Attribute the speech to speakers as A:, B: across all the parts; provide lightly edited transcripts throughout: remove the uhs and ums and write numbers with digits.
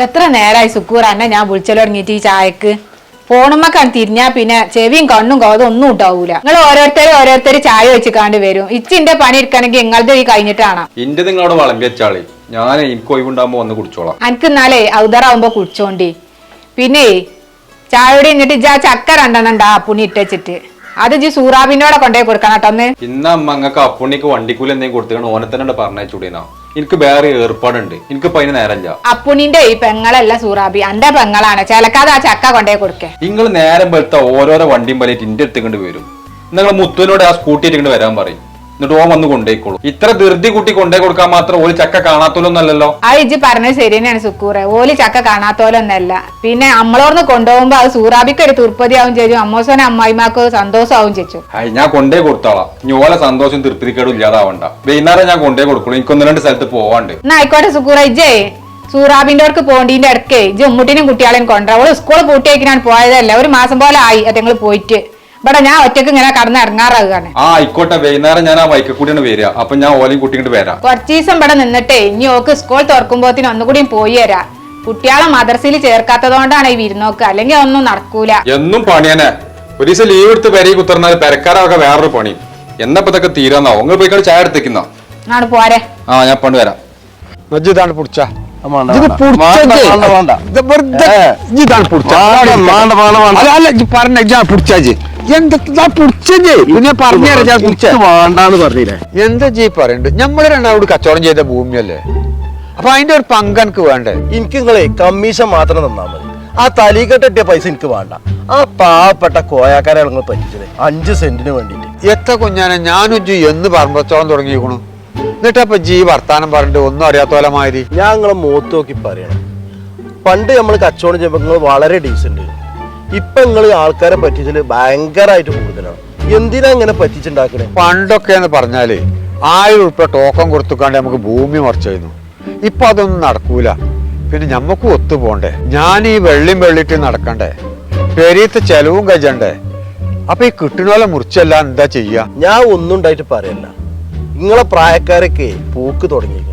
A: എത്ര നേരമായി സുക്കൂർ എന്നെ ഞാൻ വിളിച്ചല്ലോ തുടങ്ങിയിട്ട് ഈ ചായക്ക് ഫോണുമ്മക്കാണ് തിരിഞ്ഞാ പിന്നെ ചെവിയും കണ്ണും കോതും ഒന്നും ഉണ്ടാവൂല. നിങ്ങൾ ഓരോരുത്തർ ചായ വെച്ച് കാണ്ട് വരും. ഇച്ചിന്റെ പണി എടുക്കണമെങ്കിൽ നിങ്ങളുടെ ഈ കഴിഞ്ഞിട്ടാണ്.
B: ഇന്റെ നിങ്ങളോട് വളമ്പി വെച്ചാളി ഞാൻ എനിക്ക് ഒഴിവുണ്ടാകുമ്പോ വന്ന് കുടിച്ചോളാം.
A: എനിക്ക് എന്നാലേ ഔദറാവുമ്പോ കുടിച്ചോണ്ടി. പിന്നെ ചായയോടെ എന്നിട്ട് ഇജ്ജാ ചക്ക രണ്ടെണ്ണം ഉണ്ടാ അപ്പുണ്ണി ഇട്ടച്ചിട്ട് അത് ഇജ്ജ് സൂറാബിനോടെ കൊണ്ടേ കൊടുക്കണം കേട്ടൊന്ന്.
B: ഇന്ന് അമ്മ അങ്ങക്ക് അപ്പുണ്ണിക്ക് വണ്ടിക്കൂലി എന്തെങ്കിലും കൊടുത്തിട്ട് ഓനെ തന്നെ പറഞ്ഞുകൂടിനാ. എനിക്ക് വേറെ ഏർപ്പാടുണ്ട്. എനിക്കിപ്പോ അതിന് നേരമില്ല.
A: അപ്പുണ്ണിന്റെ ഈ പെങ്ങളല്ല സൂറാബി, എന്റെ പെങ്ങളാണ്. ചിലക്കാതെ ആ ചക്ക കൊണ്ടേ കൊടുക്കേ.
B: നിങ്ങൾ നേരം വെളുത്ത ഓരോരോ വണ്ടിയും വലിയിട്ട് ഇന്റെ അടുത്തേക്കൊണ്ട് വരും. നിങ്ങൾ മുത്തുവിനോട് ആ സ്കൂട്ടി ഇട്ടിട്ട് വരാൻ പറയും. എന്നിട്ട് ഓൻ വന്ന് കൊണ്ടേക്കോളൂ. ഇത്ര ധൃതി കൂട്ടി കൊണ്ടേ കൊടുക്കാൻ മാത്രം ഓല് ചക്ക കാണാത്തോലൊന്നല്ലോ.
A: ആ ഇജ്ജ് പറഞ്ഞത് ശരി തന്നെയാണ് സുക്കൂറെ. ഓല് ചക്ക കാണാത്തോലൊന്നല്ല. പിന്നെ നമ്മളോർന്ന് കൊണ്ടുപോകുമ്പോ അത് സൂറാബിക്ക് ഒരു തുർപ്പതിയാവും ചെയ്തു, അമ്മോസോനെ അമ്മായിമാക്ക് സന്തോഷമാവും ചേച്ചു.
B: ഞാൻ കൊണ്ടേ കൊടുത്തോളാം. ഇനി ഓല സന്തോഷം തൃപ്തിക്കേടും ഇല്ലാതാവണ്ട. വൈകുന്നേരം ഞാൻ കൊണ്ടേ കൊടുക്കുള്ളൂ. എനിക്കൊന്ന് രണ്ട് സ്ഥലത്ത് പോവാണ്ട്.
A: എന്നാ ആയിക്കോട്ടെ സുക്കൂറ. ഇജ്ജേ സൂറാബിന്റെ അടുക്ക് പോണ്ടീന്റെ ഇടക്കേ ഇജ്ജ് ഉമ്മുട്ടിനും കുട്ടികളെയും കൊണ്ടുവരാം. ഓള് സ്കൂൾ പൂട്ടിയേക്കിനാണ് പോയതല്ലേ, ഒരു മാസം പോലെ ആയി അതെങ്ങൾ പോയിട്ട്. ഇവിടെ ഞാൻ ഒറ്റക്ക് ഇങ്ങനെ കടന്ന് ഇറങ്ങാറാകുകയാണ്.
B: ആയിക്കോട്ടെ, വൈകുന്നേരം ഞാൻ ആ വൈക്ക കൂടിയാണ് വരിക. അപ്പൊ ഞാൻ ഓലയും കുട്ടിയിട്ട് വരാം.
A: കുറച്ച് ദിവസം ഇവിടെ നിന്നിട്ടേ ഇനി ഓക്ക് സ്കൂൾ തുറക്കുമ്പോത്തിന് ഒന്നുകൂടിയും പോയി തരാ. കുട്ടികളെ മദ്രസയിൽ ചേർക്കാത്തതുകൊണ്ടാണ് ഈ വിരുന്നോക്ക്, അല്ലെങ്കിൽ ഒന്നും നടക്കൂല.
B: എന്നും പണിയനെ. ഒരു ദിവസം ലീവ് എടുത്ത് പെരയി കുത്തർന്നാൽ പെരക്കാരൊക്കെ വേറൊരു പണി. എന്നപ്പതൊക്കെ തീരാന്നോ? നിങ്ങൾ പോയി ചായ എടുത്തേക്കുന്ന
A: ആണ് പോരെ.
B: ഞാൻ പണ്ട് വരാം.
C: ഇതാണ് പിടിച്ച എന്താ ജി പറയണ്ട്? ഞമ്മള് രണ്ടാമത് കച്ചവടം ചെയ്ത ഭൂമിയല്ലേ, അപ്പൊ അതിന്റെ ഒരു പങ്ക് എനിക്ക് വേണ്ടേ?
D: എനിക്ക് നിങ്ങളെ കമ്മീഷൻ മാത്രം തന്നാ മതി. ആ തലീകെട്ടിയ പൈസ എനിക്ക് വേണ്ട. ആ പാവപ്പെട്ട കോയാക്കാരെ നിങ്ങൾ പറ്റിച്ചത് 5 സെന്റിന് വേണ്ടിട്ട്.
C: എത്ര കുഞ്ഞാനെ ഞാനും ജി എന്ന് പറമ്പത്തോളം തുടങ്ങിയിരിക്കണു. എന്നിട്ടപ്പൊ ജി വർത്താനം പറഞ്ഞിട്ട് ഒന്നും അറിയാത്തോലമാതിരി.
D: ഞാൻ നിങ്ങളെ മുഖത്ത് നോക്കി പറയണം. പണ്ട് നമ്മൾ കച്ചവടം ചെയ്യുമ്പോൾ നിങ്ങൾ വളരെ ഡീസന്റ്. ഇപ്പൊ നിങ്ങൾ ആൾക്കാരെ പറ്റിച്ചത് ഭയങ്കരമായിട്ട് കൂടുതലാണ്. എന്തിനാ ഇങ്ങനെ പറ്റിച്ചുണ്ടാക്കണേ?
C: പണ്ടൊക്കെ എന്ന് പറഞ്ഞാല് 1000 ഉറുപ്പ്യ ടോക്കൺ കൊടുത്തുക്കാണ്ട് നമുക്ക് ഭൂമി മറിച്ചായിരുന്നു. ഇപ്പൊ അതൊന്നും നടക്കൂല. പിന്നെ ഞമ്മക്ക് ഒത്തുപോണ്ടേ. ഞാൻ ഈ വെള്ളിട്ട് നടക്കണ്ടേ, പെരീത്തെ ചെലവും കഴിച്ചണ്ടേ. അപ്പൊ ഈ കിട്ടുന്നോലെ മുറിച്ചല്ല എന്താ ചെയ്യാ?
D: ഞാൻ ഒന്നും ഉണ്ടായിട്ട് പറയല്ല. നിങ്ങളെ പ്രായക്കാരൊക്കെ പോക്ക് തുടങ്ങിയിരിക്കുന്നു.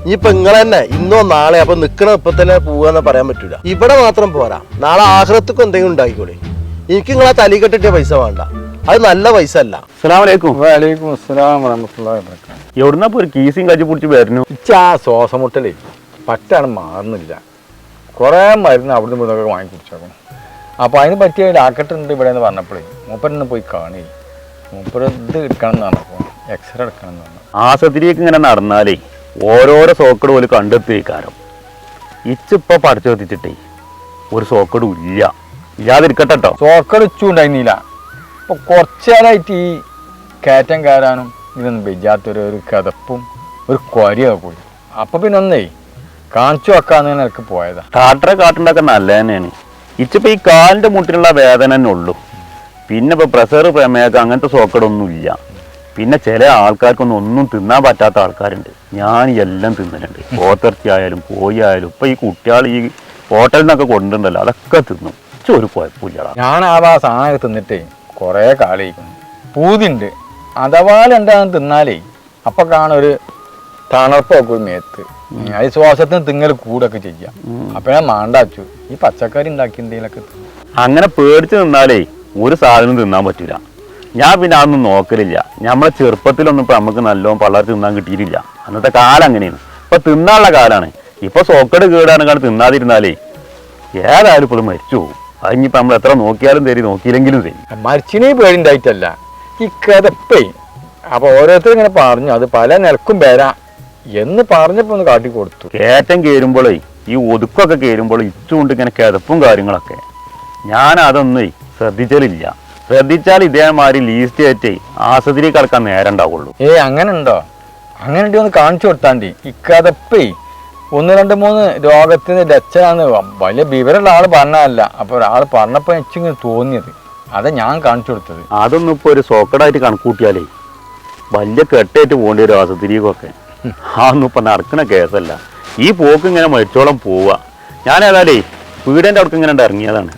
D: ഇനിയിപ്പൊ നിങ്ങൾ തന്നെ ഇന്നോ നാളെ അപ്പൊ നിക്കണ ഇപ്പൊ തന്നെ പോവാന്ന് പറയാൻ പറ്റൂല. ഇവിടെ മാത്രം പോരാ, നാളെ ആഹ്റത്തൊക്കെ എന്തെങ്കിലും ഉണ്ടായിക്കോളെ. എനിക്ക് നിങ്ങളെ തലീകെട്ടിയ പൈസ വേണ്ട. അത് നല്ല പൈസ അല്ല.
E: എവിടുന്നാ ഒരു കീസിയും കച്ചി പിടിച്ച് വരുന്നു?
F: ആ ശ്വാസം മുട്ടലേ പറ്റാണ് മാറുന്നില്ല. കുറേ മരുന്ന് അവിടുന്ന് ഇവിടുന്നൊക്കെ വാങ്ങി കുടിച്ചേക്കണം. അപ്പോൾ അതിന് പറ്റിയ ഡാക്ടറുണ്ട് ഇവിടെ എന്ന് പറഞ്ഞപ്പോഴേ മൂപ്പരൊന്ന് പോയി കാണി. മൂപ്പര് ഇത് എടുക്കണം എന്ന് പറഞ്ഞപ്പോൾ എക്സ്റേ എടുക്കണം എന്ന് പറഞ്ഞു.
E: ആശുപത്രിയൊക്കെ ഇങ്ങനെ നടന്നാലേ ഓരോരോ സോക്കട് പോലും കണ്ടെത്തിക്കാരം. ഇച്ചിപ്പോൾ പഠിച്ചു എത്തിച്ചിട്ടേ ഒരു സോക്കടും ഇല്ലാതിരിക്കട്ടെ കേട്ടോ.
F: സോക്കട് ഇച്ചും ഉണ്ടായിരുന്നില്ല. ഇപ്പോൾ കുറച്ച് നേരമായിട്ട് ഈ കയറ്റം കയറാനും ഇതൊന്നും വെജാത്തൊരു കിതപ്പും ഒരു കൊരിയൊക്കെ പോയി. അപ്പം പിന്നെ ഒന്നേ കാണിച്ചു വെക്കാന്ന് എനിക്ക് പോയതാ.
E: ഡാക്ടറെ കാട്ടുണ്ടൊക്കെ നല്ല തന്നെയാണ്. ഇച്ചിപ്പോൾ ഈ കാലിൻ്റെ മുട്ടിനുള്ള വേദന തന്നെ ഉള്ളൂ. പിന്നെ ഇപ്പോൾ പ്രഷർ പ്രമേഹം അങ്ങനത്തെ സോക്കടൊന്നും ഇല്ല. പിന്നെ ചില ആൾക്കാർക്കൊന്നും തിന്നാൻ പറ്റാത്ത ആൾക്കാരുണ്ട്. ഞാൻ എല്ലാം തിന്നുന്നുണ്ട്. പോത്തിറച്ചി ആയാലും കോഴി ആയാലും. ഇപ്പം ഈ കുട്ടികൾ ഈ ഹോട്ടലിൽ നിന്നൊക്കെ കൊണ്ടുണ്ടല്ലോ അതൊക്കെ തിന്നും. ഒരു കുഴപ്പമില്ല.
F: ഞാൻ ആ സാധനമൊക്കെ തിന്നിട്ടേ കുറേ കാലിരിക്കുന്നു. പൂതിണ്ട്. അഥവാ എന്താണെന്ന് തിന്നാലേ അപ്പം കാണൊരു തണുപ്പൊക്കെ ഒരു മേത്ത്. അത് ശ്വാസത്തിന് തിങ്ങൽ കൂടൊക്കെ ചെയ്യാം. അപ്പം ഞാൻ മാണ്ടാച്ചു ഈ പച്ചക്കറി ഉണ്ടാക്കി എന്തെങ്കിലുമൊക്കെ.
E: അങ്ങനെ പേടിച്ച് നിന്നാലേ ഒരു സാധനം തിന്നാൻ പറ്റില്ല. ഞാൻ പിന്നെ അതൊന്നും നോക്കലില്ല. നമ്മളെ ചെറുപ്പത്തിലൊന്നും ഇപ്പം നമുക്ക് നല്ലോണം പള്ളർ തിന്നാൻ കിട്ടിയിട്ടില്ല. അന്നത്തെ കാലം അങ്ങനെയാണ്. ഇപ്പം തിന്നാനുള്ള കാലമാണ്. ഇപ്പം സോക്കട് കേടാണ് കാരണം തിന്നാതിരുന്നാലേ ഏതായാലും ഇപ്പോൾ മരിച്ചു പോകും. അതിനിപ്പോൾ നമ്മൾ എത്ര നോക്കിയാലും തരി നോക്കിയില്ലെങ്കിലും തരി.
F: മരിച്ചിനെ പേടിണ്ടായിട്ടല്ല, ഈ കിതപ്പേ. അപ്പോൾ ഓരോരുത്തർ ഇങ്ങനെ പറഞ്ഞു അത് പല നിലക്കും വരാ എന്ന് പറഞ്ഞപ്പോൾ ഒന്ന് കാട്ടി കൊടുത്തു.
E: കയറ്റം കയറുമ്പോഴേ ഈ ഒതുക്കൊക്കെ കയറുമ്പോൾ ഇച്ചുകൊണ്ട് ഇങ്ങനെ കിതപ്പും കാര്യങ്ങളൊക്കെ ഞാൻ അതൊന്നും ശ്രദ്ധിച്ചാലില്ല. ശ്രദ്ധിച്ചാൽ ഇതേമാതിരി ലീസ്റ്റ് ആയിട്ടേ ആശുപത്രി കിടക്കാൻ നേരം ഉണ്ടാവുള്ളൂ.
F: അങ്ങനെ ഉണ്ടോ? അങ്ങനെ ഒന്ന് കാണിച്ചു കൊടുത്താണ്ടി. ഈ കിതപ്പേ 1, 2, 3 രോഗത്തിന് രക്ഷയാന്ന് വലിയ വിവരമുള്ള ആൾ പറഞ്ഞതല്ല. അപ്പോൾ ഒരാൾ പറഞ്ഞപ്പോൾ എനിക്കിങ്ങനെ തോന്നിയത് അതാ ഞാൻ കാണിച്ചു കൊടുത്തത്.
E: അതൊന്നും ഇപ്പോൾ ഒരു സോക്കടായിട്ട് കണക്കൂട്ടിയാലേ വലിയ കെട്ടായിട്ട് പോകേണ്ടി വരും ആശുപത്രിക്കൊക്കെ. അതൊന്നും ഇപ്പം നടക്കുന്ന കേസല്ല. ഈ പോക്ക് ഇങ്ങനെ മരിച്ചോളം പോവുക. ഞാൻ ഏതായാലേ വീടിൻ്റെ അവിടേക്ക് ഇങ്ങനെ ഇറങ്ങിയതാണ്.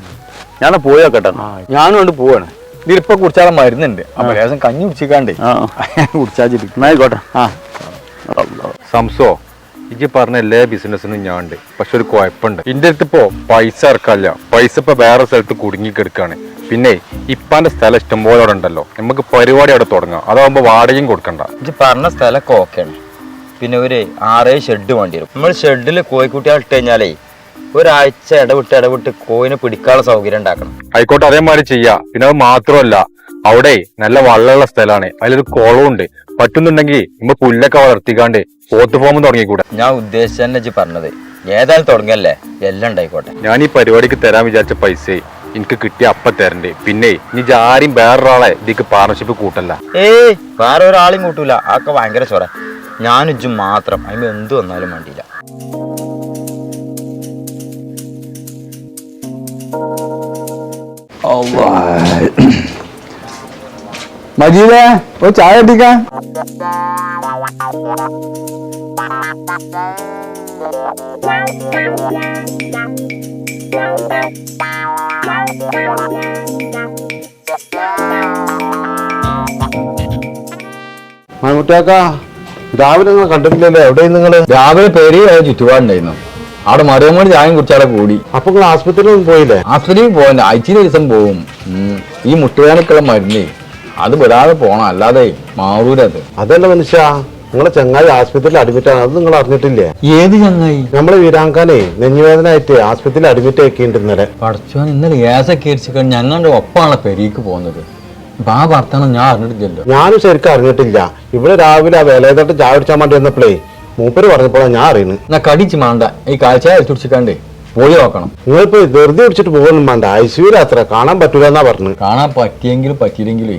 E: ഞാൻ പോയി നോക്കട്ടെ.
F: ഞാനും കൊണ്ട് പോവാണ്. ഇതിലിപ്പോ കുടിച്ചാൽ മരുന്നുണ്ട്. അപ്പൊ ലേശം കഞ്ഞി കുടിച്ചിക്കാണ്ടേ കുടിച്ചാച്ചിട്ട്.
E: ആയിക്കോട്ടെ.
F: സംസോ
B: ഇജ്ജ് പറഞ്ഞ എല്ലാ ബിസിനസ്സിനും ഞാൻ ഉണ്ട്. പക്ഷെ ഒരു കുഴപ്പമുണ്ട്. ഇന്റെ അടുത്ത് ഇപ്പോ പൈസ ഇറക്കാല്ല. പൈസ ഇപ്പൊ വേറെ സ്ഥലത്ത് കുടുങ്ങി കിടക്കാണ്. പിന്നെ ഇപ്പാന്റെ സ്ഥലം ഇഷ്ടംപോലെ അവിടെ ഉണ്ടല്ലോ. നമുക്ക് പരിപാടി അവിടെ തുടങ്ങാം. അതാവുമ്പോ വാടകയും കൊടുക്കണ്ട.
F: ഇജ്ജ് പറഞ്ഞ സ്ഥലമൊക്കെ ഓക്കെയാണ്. പിന്നെ ഒരു 6 ഷെഡ് വേണ്ടി വരും. നമ്മൾ ഷെഡിൽ കോഴിക്കുട്ടികൾ ഇട്ട് കഴിഞ്ഞാലേ ഒരാഴ്ച ഇടവിട്ട് കോഴിനെ പിടിക്കാനുള്ള സൗകര്യം ഉണ്ടാക്കണം.
B: ആയിക്കോട്ടെ, അതേമാതിരി ചെയ്യാ. പിന്നെ അത് മാത്രമല്ല, അവിടെ നല്ല വള്ളമുള്ള സ്ഥലമാണ്. അതിലൊരു കുളമുണ്ട്. പറ്റുന്നുണ്ടെങ്കിൽ ഇമ്മ പുല്ലൊക്കെ വളർത്തിക്കാണ്ട് പോത്ത് ഫോം തുടങ്ങിക്കൂടെ?
F: ഞാൻ ഉദ്ദേശിച്ച തന്നെ ഇജ്ജ് പറഞ്ഞത്. ഏതായാലും തുടങ്ങിയല്ലേ, എല്ലാം ഉണ്ടായിക്കോട്ടെ.
B: ഞാൻ ഈ പരിപാടിക്ക് തരാൻ വിചാരിച്ച പൈസ എനിക്ക് കിട്ടിയ അപ്പ തരണ്ടേ. പിന്നെ ഇനി ആരും വേറൊരാളെ ഇതിക്ക് പാർട്ണർഷിപ്പ് കൂട്ടല്ല.
F: വേറെ ഒരാളെയും കൂട്ടൂല. അതൊക്കെ ഭയങ്കര ചൊറ. ഞാനും ഇജ്ജും മാത്രം. അതിന് എന്ത് വന്നാലും വേണ്ടിയില്ല.
G: മജീദേ, ഒരു ചായ എത്തിക്കാൻ.
D: മാമുട്ടിയാക്കാ, രാവിലെ നിങ്ങൾ കണ്ടിട്ടില്ലല്ലോ. എവിടെയും നിങ്ങള്?
F: രാവിലെ പെരിയ ചുറ്റുപാടുണ്ടായിരുന്നു. അവിടെ മറിയമ്മോട് ചായം കുടിച്ചാടെ കൂടി.
D: അപ്പൊ നിങ്ങൾ ആസ്പത്രിയിലൊന്നും പോയില്ലേ?
F: ആസ്പത്രിയിൽ പോകണ്ട, ആഴ്ചയിൽ ദിവസം പോവും. ഈ മുട്ടുവേനക്കുള്ള മരുന്നേ അത് വിടാതെ പോണം, അല്ലാതെ മാറൂരത്.
D: അതല്ല മനുഷ്യ, നിങ്ങളെ ചങ്ങായി ആസ്പത്രിയിൽ അഡ്മിറ്റ് ആണ്. അത് നിങ്ങൾ അറിഞ്ഞിട്ടില്ലേ?
F: ഏത് ചങ്ങായി?
D: നമ്മളെ വീരാങ്കാനെ നെഞ്ഞുവേദന ആയിട്ട് ആസ്പത്രിയിൽ അഡ്മിറ്റ് ആക്കിയിട്ടുണ്ട് ഇന്നലെ.
F: പഠിച്ചോൻ ഇന്നലെ ഗ്യാസൊക്കെ അടിച്ചു ഞങ്ങളുടെ ഒപ്പമാണ് പെരിക്ക് പോകുന്നത്. അപ്പൊ ആ വർത്തമാനം ഞാൻ അറിഞ്ഞിട്ടില്ലല്ലോ.
D: ഞാനും ശരിക്കും അറിഞ്ഞിട്ടില്ല. ഇവിടെ രാവിലെ ആ വേലയത്തോട്ട് ചായ കുടിച്ചാൻ വേണ്ടി വന്നപ്പോഴേ മൂപ്പര് പറഞ്ഞപ്പോഴാണ് ഞാൻ അറിയുന്നത്.
F: എന്നാ കടിച്ച് മാണ്ട, ഈ കാഴ്ച അടിച്ചുടിച്ചിക്കാണ്ട് പോയി നോക്കണം.
D: നിങ്ങളിപ്പോ ധൃതി പിടിച്ചിട്ട് പോകുന്നു വേണ്ട. ഐസിയുവിൽ അത്ര കാണാൻ പറ്റൂല എന്നാ പറഞ്ഞു.
F: കാണാൻ പറ്റിയെങ്കിലും പറ്റിയില്ലെങ്കിലേ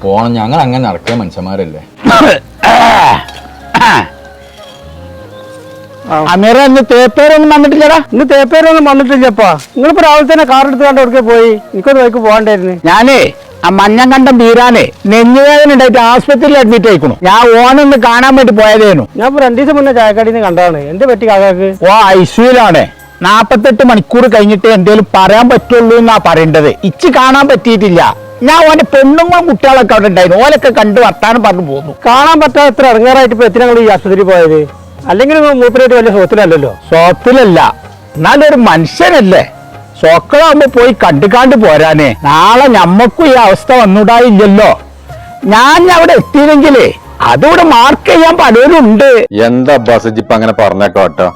F: പോണം. ഞങ്ങൾ അങ്ങനെ നടക്കുന്ന മനുഷ്യന്മാരല്ലേ.
G: അമീറ, ഇന്ന് തേപ്പേരൊന്നും വന്നിട്ടില്ലടാ? ഇന്ന് തേപ്പേരൊന്നും വന്നിട്ടില്ലപ്പാ. നിങ്ങളിപ്പോ രാവിലെ തന്നെ കാർ എടുത്ത് കണ്ട് എവിടെ പോയി? എനിക്കൊരു വൈക്ക് പോകണ്ടായിരുന്നു. ഞാനേ ആ മഞ്ഞങ്കണ്ടം ബീരാനെ നെഞ്ഞുവേദന ഉണ്ടായിട്ട് ആസ്പത്രിയിൽ അഡ്മിറ്റ് ആയിക്കണു. ഞാൻ ഓനൊന്ന് കാണാൻ വേണ്ടി പോയതേനു. ഞാൻ ഇപ്പൊ 2 ദിവസം മുന്നേ ചായക്കടിന്ന് കണ്ടതാണ്. എന്ത് പറ്റി കാക്കാക്ക്? ഓ ഐസിയുലാണ്. 48 മണിക്കൂർ കഴിഞ്ഞിട്ട് എന്തേലും പറയാൻ പറ്റുള്ളൂ എന്നാ പറയേണ്ടത്. ഇച്ച് കാണാൻ പറ്റിയിട്ടില്ല. ഞാൻ ഓന്റെ പെണ്ണുങ്ങളും കുട്ടികളൊക്കെ അവിടെ ഉണ്ടായിരുന്നു. ഓലൊക്കെ കണ്ട് വർത്താനം പറഞ്ഞു പോന്നു. കാണാൻ പറ്റാതെ എത്ര ഇറങ്ങാറായിട്ട് ഇപ്പൊ എത്ര ഞങ്ങൾ ഈ ആസ്പത്രിയിൽ പോയത്? അല്ലെങ്കിൽ മൂപ്പരായിട്ട് വലിയ സ്വത്തിലല്ലോ. സ്വത്തിലല്ല, എന്നാലൊരു മനുഷ്യനല്ലേ. സ്വക്കളാകുമ്പോ പോയി കണ്ടുകാണ്ട് പോരാനേ. നാളെ ഞമ്മക്കും ഈ അവസ്ഥ വന്നുകൂടായില്ലല്ലോ. ഞാൻ അവിടെ എത്തിയില്ലെങ്കിലേ അതിവിടെ മാർക്ക് ചെയ്യാൻ പലരുണ്ട്.
B: എന്താ ബസജിപ്പ് അങ്ങനെ പറഞ്ഞേക്കാട്ടോ?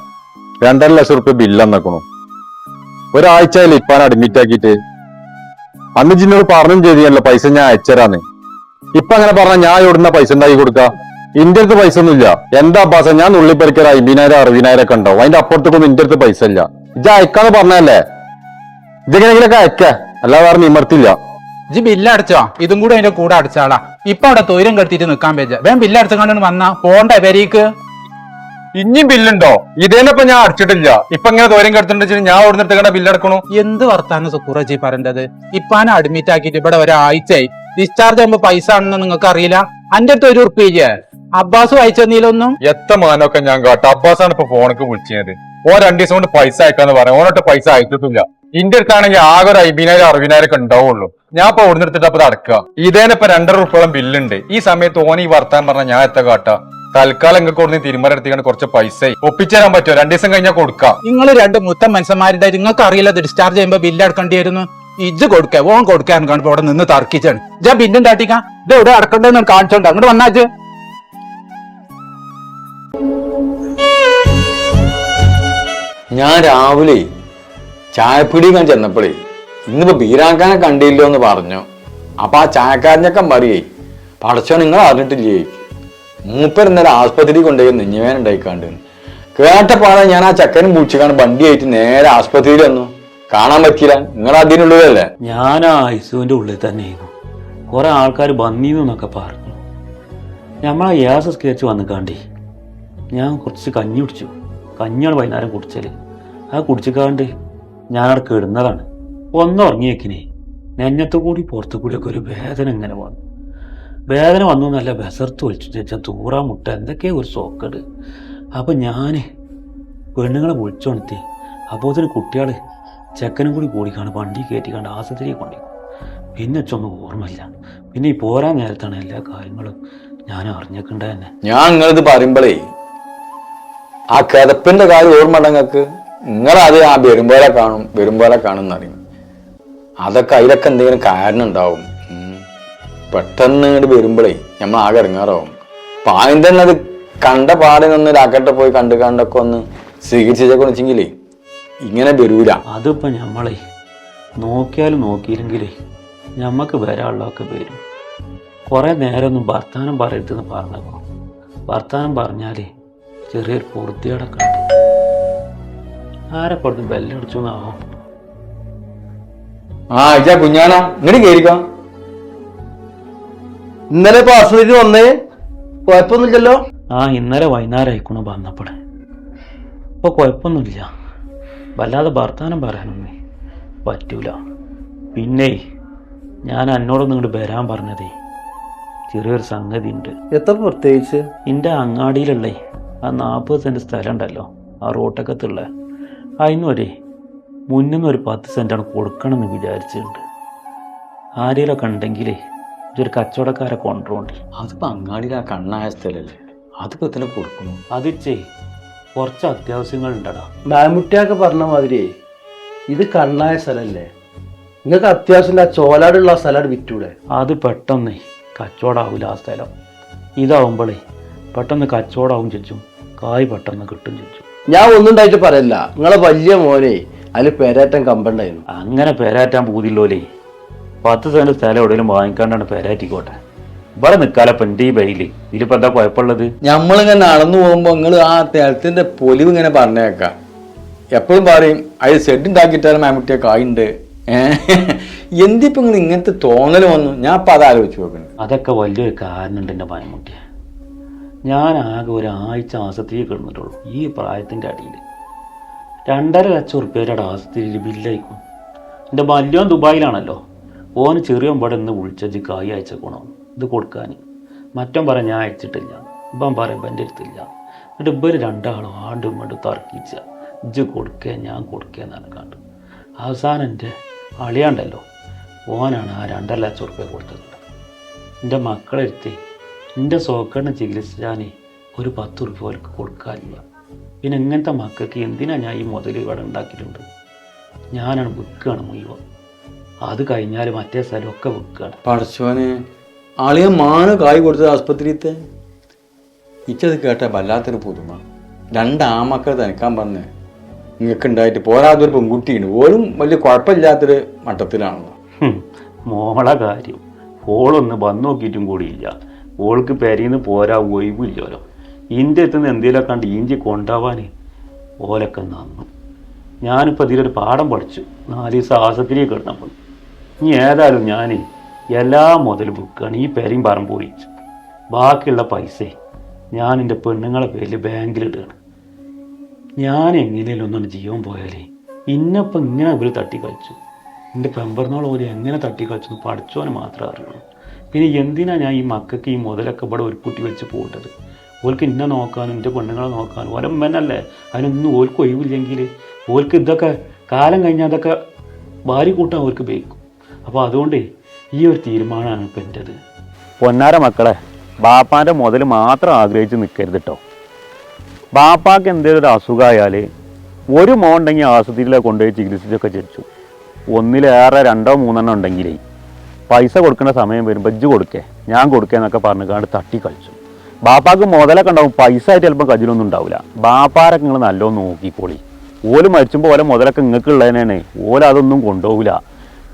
B: 2.5 ലക്ഷം റുപ്യ ബില്ലെന്നേക്കണു. ഒരാഴ്ചയിൽ ഇപ്പാൻ അഡ്മിറ്റ് ആക്കിയിട്ട്. അന്ന് ജിന്നോട് പറഞ്ഞും ചെയ്തിയല്ലോ പൈസ ഞാൻ അയച്ചരാന്ന്. ഇപ്പൊ അങ്ങനെ പറഞ്ഞാൽ ഞാൻ ഇവിടുന്ന പൈസ ഉണ്ടാക്കി കൊടുക്ക? ഇന്റെ അടുത്ത് പൈസ ഒന്നുമില്ല. എന്താ ബാസ, ഞാൻ നുള്ളിപ്പറിക്കൊരു 50,000 60,000 ഒക്കെ ഉണ്ടാവും. അതിന്റെ അപ്പുറത്തേക്കൊന്നും ഇന്റെ അടുത്ത് പൈസ ഇല്ല. ഇജ അയക്കാന്ന് പറഞ്ഞല്ലേ? ഇതെങ്ങനെങ്കിലൊക്കെ അയക്ക, അല്ലാതെ വേറെ നിമർത്തില്ല.
H: ഇജ്ജ് ബില്ലടച്ചോ? ഇതും കൂടെ അതിന്റെ കൂടെ അടച്ചാളാ. ഇപ്പൊ അവിടെ തൊയിരം കെട്ടിട്ട് നിക്കാൻ പറ്റ. വേഗം ബില്ലടച്ചുകൊണ്ട് വന്നാ പോണ്ടേ പെരീക്ക്?
B: ഇനിയും ബില്ലുണ്ടോ? ഇതേനപ്പൊ ഞാൻ അടച്ചിട്ടില്ല. ഇപ്പൊ ഇങ്ങനെ ദൂരം കെടുത്തിട്ട് ഞാൻ അവിടെ നിർത്തിക്കണ്ട ബില്ലടക്കണു.
H: എന്ത് വർത്താനം സുക്കൂറജി പറയേണ്ടത്? ഇപ്പാനെ അഡ്മിറ്റ് ആക്കിയിട്ട് ഇവിടെ ഒരാഴ്ചയായി. ഡിസ്ചാർജ് ആകുമ്പോ പൈസ ആണെന്ന് നിങ്ങൾക്ക് അറിയില്ല. അന്റെ അടുത്ത് 1 ഉറുപ്പിക അബ്ബാസ് വായിച്ചെന്നീലൊന്നും.
B: എത്ര മാനൊക്കെ ഞാൻ കാട്ടും. അബ്ബാസാണ് ഇപ്പൊ ഫോണൊക്കെ വിളിച്ചത്. ഓ 2 ദിവസം കൊണ്ട് പൈസ അയക്കാന്ന് പറയാം. ഓനോട്ട് പൈസ അയച്ചിട്ടില്ല. ഇന്റെ അടുത്താണെങ്കിൽ ആകെ ഒരു 50,000 60,000 ഒക്കെ ഉണ്ടാവുള്ളൂ. ഞാൻ ഇപ്പൊ അവിടെ നിർത്തിട്ട് അപ്പൊ അടക്കുക. ഇതേനിപ്പോ 2.5 ഉറുപ്പോളം ബില്ലുണ്ട്. ഈ സമയത്ത് ഓൻ ഈ വർത്താൻ പറഞ്ഞാൽ ഞാൻ എത്ര കാട്ടാ? തൽക്കാലം നിങ്ങൾക്ക് കൊടുന്ന് തീരുമാനം കുറച്ച് പൈസ ഒപ്പിച്ചേരാൻ പറ്റുമോ? 2 ദിവസം കഴിഞ്ഞാൽ കൊടുക്കാം.
H: നിങ്ങൾ 2 മുത്തം മനുഷ്യന്മാരുടെ നിങ്ങൾക്ക് അറിയില്ല ഡിസ്ചാർജ് ചെയ്യുമ്പോ ബില്ല് അടക്കേണ്ടി വരുന്നു. ഇജ്ജ് കൊടുക്ക, ഓൻ കൊടുക്കാൻ കാണുമ്പോ അവിടെ നിന്ന് തർക്കിച്ചാണ്. ഇജ്ജാ ബില്ലും താട്ടിക്കാം. ഇത് എവിടെ അടക്കണ്ടെന്ന് കാണിച്ചോണ്ട് അങ്ങോട്ട് വന്നാച്ച്.
F: ഞാൻ രാവിലെ ചായപ്പിടിക്കാൻ ചെന്നപ്പോഴേ ഇന്നിപ്പോ ബീരാക്കാനെ കണ്ടില്ലോ എന്ന് പറഞ്ഞു. അപ്പൊ ആ ചായക്കാരനൊക്കെ പറയേ, പടച്ചോ നിങ്ങൾ അറിഞ്ഞിട്ടില്ലേ, മൂപ്പർ ഇന്നലെ ആസ്പത്രിയിൽ കൊണ്ടുപോയി നെഞ്ഞുവേദന ഉണ്ടായിക്കാണ്ട്. കേട്ടപ്പാടെ ഞാൻ ആ ചക്കനും പൂച്ചിക്കാണ് വണ്ടിയായിട്ട് നേരെ ആസ്പത്രിയിൽ വന്നു. കാണാൻ പറ്റില്ല. നിങ്ങൾ അതിനുള്ളതല്ലേ?
E: ഞാൻ ആ ഐസുവിൻ്റെ ഉള്ളിൽ തന്നെയായിരുന്നു. കുറെ ആൾക്കാർ വന്നീന്നൊക്കെ പറഞ്ഞു. നമ്മളാ ഗ്യാസ് സ്കെച്ച് വന്നിക്കാണ്ടേ ഞാൻ കുറച്ച് കഞ്ഞി കുടിച്ചു. കഞ്ഞിയാണ് വൈകുന്നേരം കുടിച്ചല്. ആ കുടിച്ചിക്കാണ്ട് ഞാനവിടെ കിടന്നതാണ്. ഉറങ്ങിയേക്കിനെ നെഞ്ഞത്തു കൂടി പുറത്തു കൂടിയൊക്കെ ഒരു വേദന ഇങ്ങനെ വന്നു. വേദന വന്നു എന്നല്ല, വിസർത്ത് വലിച്ചു വെച്ചാൽ തൂറാ മുട്ട എന്തൊക്കെയോ ഒരു സോക്കട്. അപ്പം ഞാൻ പെണ്ണുങ്ങളെ വിളിച്ചോണത്തി. അപ്പോൾ അതിന് കുട്ടികൾ ചെക്കനും കൂടി കൂടിക്കാണ് വണ്ടി കയറ്റിക്കാണ്ട് ആശുപത്രിയെ കൊണ്ടിരിക്കും. പിന്നെ വെച്ചൊന്നും ഓർമ്മയില്ല. പിന്നെ ഈ പോരാൻ നേരത്താണ് എല്ലാ കാര്യങ്ങളും ഞാൻ അറിഞ്ഞേക്കണ്ട തന്നെ.
F: ഞാൻ നിങ്ങളിത് പറയുമ്പോഴേ ആ കിതപ്പിന്റെ കാര്യം ഓർമ്മ ഉണ്ടെങ്കിൽ നിങ്ങളത് ആ വരുമ്പോലെ കാണും എന്നറിയും. അതൊക്കെ അതിലൊക്കെ എന്തെങ്കിലും കാരണം ഉണ്ടാവും. പെട്ടെന്ന് ഇങ്ങോട്ട് വരുമ്പോഴേ നമ്മൾ ആകെ ഇറങ്ങാറാവും. അപ്പൊ ആദ്യം തന്നെ അത് കണ്ട പാടിനൊന്ന് രാക്കട്ടെ പോയി കണ്ടൊക്കെ ഒന്ന് ചികിത്സിച്ചൊക്കെ വെച്ചെങ്കിലേ ഇങ്ങനെ വരൂല.
E: അതിപ്പോ ഞമ്മളെ നോക്കിയാലും നോക്കിയില്ലെങ്കിലേ ഞമ്മക്ക് വരാനുള്ളതൊക്കെ വരും. കുറെ നേരമൊന്നും വർത്താനം പറയരുതെന്ന് പറഞ്ഞപ്പോ വർത്താനം പറഞ്ഞാലേ ചെറിയൊരു പൂർത്തിയോടൊക്കെ ഉണ്ട്. ആരെ കൊടുത്ത് ബെല്ലടിച്ചു എന്നാവോ?
F: ഇജാ കുഞ്ഞാണോ ഇങ്ങോട്ട് കേറിക്കോ.
D: ഇന്നലെ ഇപ്പൊ ആശുപത്രിക്ക് വന്നേ, കുഴപ്പമൊന്നുമില്ലല്ലോ?
E: ഇന്നലെ വൈകുന്നേരം ആയിക്കണു വന്നപ്പോഴേ. ഇപ്പൊ കുഴപ്പമൊന്നുമില്ല. വല്ലാതെ വർത്താനം പറയാനൊന്നും പറ്റൂല. പിന്നെ ഞാൻ എന്നോടൊന്നും ഇങ്ങോട്ട് വരാൻ പറഞ്ഞതേ ചെറിയൊരു സംഗതി ഉണ്ട്.
D: എത്ര പ്രത്യേകിച്ച്?
E: എൻ്റെ അങ്ങാടിയിലുള്ള ആ 40 സെൻറ്റ് സ്ഥലം ഉണ്ടല്ലോ, ആ റോട്ടക്കത്തുള്ള, അതിനൊരേ മുന്നിൽ 10 സെൻറ്റാണ് കൊടുക്കണമെന്ന് വിചാരിച്ചിട്ടുണ്ട്. ആരെങ്കിലൊക്കെ ഉണ്ടെങ്കിലേ ഇതൊരു കച്ചവടക്കാരെ കൊണ്ടുപോകണ്ടേ.
F: അതിപ്പോ അങ്ങാടിയിൽ ആ കണ്ണായ സ്ഥലല്ലേ, അതിപ്പോ എത്ര കൊടുക്കണം?
E: അതിച്ചേ കുറച്ച് അത്യാവശ്യങ്ങളുണ്ടടാ.
D: മാമുട്ടിയൊക്കെ പറഞ്ഞ മാതിരി ഇത് കണ്ണായ സ്ഥലല്ലേ, നിങ്ങൾക്ക് അത്യാവശ്യം ആ ചോലാടുള്ള സ്ഥലം വിറ്റൂടെ?
E: അത് പെട്ടെന്ന് കച്ചവടമാവില്ല ആ സ്ഥലം. ഇതാവുമ്പോഴേ പെട്ടെന്ന് കച്ചവടമാവും ചോദിച്ചും കായ് പെട്ടെന്ന് കിട്ടും ചോദിച്ചു.
D: ഞാൻ ഒന്നും ഉണ്ടായിട്ട് പറയല്ല, നിങ്ങളെ വലിയ മോനെ അതിൽ പേരാറ്റം കമ്പണ്ടായിരുന്നു.
E: അങ്ങനെ പേരാറ്റാൻ പൂതില്ലോലേ. 10 സെൻറ്റ് സ്ഥലം എവിടെയെങ്കിലും വാങ്ങിക്കാണ്ടാണ് പേരാറ്റിക്കോട്ടെ. ഇവിടെ നിൽക്കാലപ്പം എൻ്റെ ഈ ബൈല് ഇതിലിപ്പോൾ എന്താ കുഴപ്പമുള്ളത്?
F: നമ്മളിങ്ങനെ നടന്നു പോകുമ്പോ നിങ്ങൾ ആ സ്ഥലത്തിന്റെ പൊലിവ് ഇങ്ങനെ പറഞ്ഞേക്കാം. എപ്പോഴും പറയും അത് സെഡ് ഉണ്ടാക്കിയിട്ടാണ് മാമുട്ടിയെ കായുണ്ട്. എന്തിപ്പോ നിങ്ങൾ ഇങ്ങനത്തെ തോന്നൽ വന്നു? ഞാൻ ഇപ്പൊ അത് ആലോചിച്ച് നോക്കുന്നു.
E: അതൊക്കെ വലിയൊരു കാരണമുണ്ട് എൻ്റെ മയമുട്ടിയെ. ഞാൻ ആകെ ഒരാഴ്ച ആശുപത്രിയിൽ കിടന്നിട്ടുള്ളൂ. ഈ പ്രായത്തിൻ്റെ അടിയിൽ 2.5 ലക്ഷം ഉറുപ്പ്യയുടെ ആശുപത്രിയിൽ ബില്ലായിക്കും. എൻ്റെ വലിയോൻ ദുബായിലാണല്ലോ. ഓന് ചെറിയോൻ ഇവിടെ നിന്ന് വിളിച്ചു കായ് അയച്ചേക്കണം ഇത് കൊടുക്കാൻ. മറ്റോൻ പറയാൻ ഞാൻ അയച്ചിട്ടില്ല, ഇപ്പം പറയുമ്പോൾ എൻ്റെ അടുത്തില്ല. എന്നിട്ട് ഇവർ രണ്ടാളും ആണ്ടും ഇങ്ങോട്ട് തർക്കിച്ച ഇജ്ജ് കൊടുക്കുക ഞാൻ കൊടുക്കുക എന്നാണ് കണ്ടു. അവസാനം എൻ്റെ അളിയാണ്ടല്ലോ ഓനാണ് ആ 2.5 ലക്ഷം ഉറുപ്പ്യ കൊടുത്തത്. എൻ്റെ മക്കളെടുത്ത് എൻ്റെ സോക്കറിനെ ചികിത്സിച്ചാൽ ഒരു 10 ഉറുപ്പ്യ അവർക്ക് കൊടുക്കാനില്ല. പിന്നെ ഇങ്ങനത്തെ മക്കൾക്ക് എന്തിനാ ഞാൻ ഈ മുതൽ ഇവിടെ ഉണ്ടാക്കിയിട്ടുണ്ട്. ഞാനാണ് വിൽക്കുകയാണ് മുഴുവൻ. അത് കഴിഞ്ഞാൽ മറ്റേ സ്ഥലമൊക്കെ വിൽക്കുകയാണ്.
F: പഠിച്ചോനെ ആളിയെ മാന് കായ് കൊടുത്തത് ആസ്പത്രിത്തെ. ഇച്ചത് കേട്ട വല്ലാത്തൊരു പുതുമ. 2 ആമക്കൾ തനിക്കാൻ പറഞ്ഞ് നിങ്ങൾക്ക് ഉണ്ടായിട്ട് പോരാതൊരു പെൺകുട്ടിയുണ്ട്. ഓരും വലിയ കുഴപ്പമില്ലാത്തൊരു മട്ടത്തിലാണല്ലോ.
E: മോളെ കാര്യം ഓളൊന്ന് വന്നു നോക്കിയിട്ടും കൂടിയില്ല. ഓൾക്ക് പെരയിന്ന് പോരാ ഒഴിവില്ലല്ലോ. ഇൻ്റെ എത്തുന്ന എന്തെങ്കിലുമൊക്കെ കണ്ട് ഇഞ്ചി കൊണ്ടുപോവാൻ ഓലൊക്കെ നന്നു. ഞാനിപ്പോൾ ഇതിലൊരു പാഠം പഠിച്ചു. 4 ദിവസം ആശുപത്രിയിൽ കിടന്നപ്പോൾ. ഇനി ഏതായാലും ഞാൻ എല്ലാ മുതലും ബുക്കാണ് ഈ പെരയും പറമ്പ് ഒഴിച്ചു. ബാക്കിയുള്ള പൈസ ഞാൻ എൻ്റെ പെണ്ണുങ്ങളെ പേരിൽ ബാങ്കിലിടുകയാണ്. ഞാൻ എങ്ങനെയല്ലോ ഒന്നും ജീവൻ പോയാലേ ഇന്നപ്പം ഇങ്ങനെ അവർ തട്ടിക്കളിച്ചു. എൻ്റെ പെമ്പറന്നാൾ പോലെ എങ്ങനെ തട്ടിക്കളിച്ചു പഠിച്ചോനെ മാത്രമേ അറിയുള്ളൂ. പിന്നെ എന്തിനാ ഞാൻ ഈ മക്കൾക്ക് ഈ മുതലൊക്കെ ഇവിടെ ഒരു കുട്ടി വെച്ച് പോകേണ്ടത്? ഓൾക്ക് ഇന്നെ നോക്കാനും എൻ്റെ പെണ്ണുങ്ങളെ നോക്കാനും ഒരമ്മനല്ലേ. അതിനൊന്നും ഓൾക്ക് ഒഴിവില്ലെങ്കിൽ ഓൾക്ക് ഇതൊക്കെ കാലം കഴിഞ്ഞാൽ അതൊക്കെ ഭാര്യ കൂട്ടാൻ അവർക്ക് ഉപയോഗിക്കും. അപ്പോൾ അതുകൊണ്ട് ഈ ഒരു തീരുമാനമാണ് ഇപ്പം എൻ്റെത്. പൊന്നാര മക്കളെ, ബാപ്പാൻ്റെ മുതൽ മാത്രം ആഗ്രഹിച്ച് നിൽക്കരുത് കേട്ടോ. ബാപ്പാക്ക് എന്തെങ്കിലും ഒരു അസുഖമായാൽ ഒരു മോൻ ഉണ്ടെങ്കിൽ ആശുപത്രിയിലെ കൊണ്ടുപോയി ചികിത്സിച്ചൊക്കെ ചിരിച്ചു. ഒന്നിലേറെ 2 3 എണ്ണം ഉണ്ടെങ്കിലേ പൈസ കൊടുക്കേണ്ട സമയം വരുമ്പോൾ ഇജ്ജ് കൊടുക്കേ ഞാൻ കൊടുക്കുക എന്നൊക്കെ പറഞ്ഞുകൊണ്ട് തട്ടി കളിച്ചു. ബാപ്പാക്ക് മുതലൊക്കെ ഉണ്ടാവും, പൈസ ആയിട്ട് ചിലപ്പോൾ കജിലൊന്നും ഉണ്ടാവില്ല. ബാപ്പാരൊക്കെ നിങ്ങൾ നല്ലോണം നോക്കിക്കോളി. ഓല് മരിച്ചുമ്പോൾ ഓല മുതലൊക്കെ നിങ്ങൾക്ക് ഉള്ളതിനാണ്. ഓലതൊന്നും കൊണ്ടുപോകില്ല.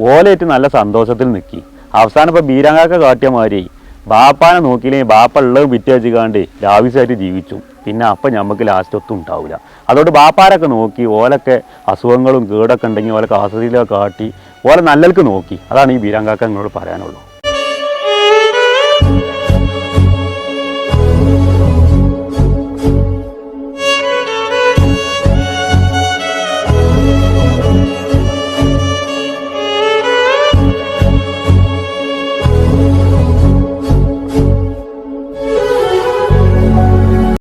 E: ഓലായിട്ട് നല്ല സന്തോഷത്തിൽ നിൽക്കി. അവസാനം ഇപ്പോൾ ബീരാങ്കാക്ക കാട്ടിയ മാതിരി ബാപ്പാനെ നോക്കിയില്ലെങ്കിൽ ബാപ്പ ഉള്ളത് വിറ്റ് വെച്ചുകാണ്ട് ലാവിസായിട്ട് ജീവിച്ചു. പിന്നെ അപ്പം നമുക്ക് ലാസ്റ്റ് ഒത്തും ഉണ്ടാവില്ല. അതുകൊണ്ട് ബാപ്പാരൊക്കെ നോക്കി ഓലൊക്കെ അസുഖങ്ങളും കേടൊക്കെ ഉണ്ടെങ്കിൽ ഓലൊക്കെ ആശുപത്രിയിലൊക്കെ കാട്ടി ഓലെ നല്ലൽക്ക് നോക്കി. അതാണ് ഈ ബീരാങ്കാക്ക നിങ്ങളോട് പറയാനുള്ളൂ.